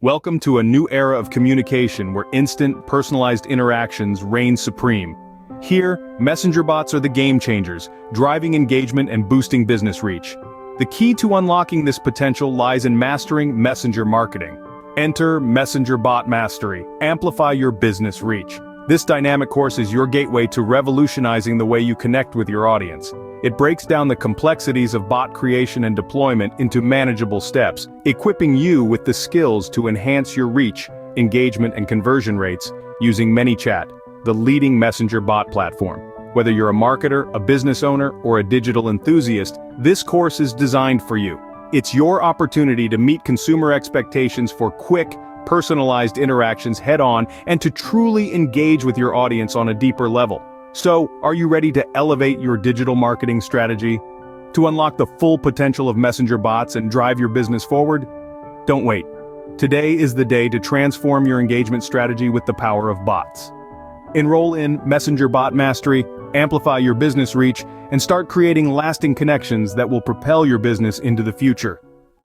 Welcome to a new era of communication where instant, personalized interactions reign supreme. Here, messenger bots are the game changers, driving engagement and boosting business reach. The key to unlocking this potential lies in mastering messenger marketing. Enter Messenger Bot Mastery, Amplify Your Business Reach. This dynamic course is your gateway to revolutionizing the way you connect with your audience. It breaks down the complexities of bot creation and deployment into manageable steps, equipping you with the skills to enhance your reach, engagement, and conversion rates using ManyChat, the leading messenger bot platform. Whether you're a marketer, a business owner, or a digital enthusiast, this course is designed for you. It's your opportunity to meet consumer expectations for quick, personalized interactions head-on and to truly engage with your audience on a deeper level. So, are you ready to elevate your digital marketing strategy? To unlock the full potential of messenger bots and drive your business forward? Don't wait. Today is the day to transform your engagement strategy with the power of bots. Enroll in Messenger Bot Mastery, amplify your business reach, and start creating lasting connections that will propel your business into the future.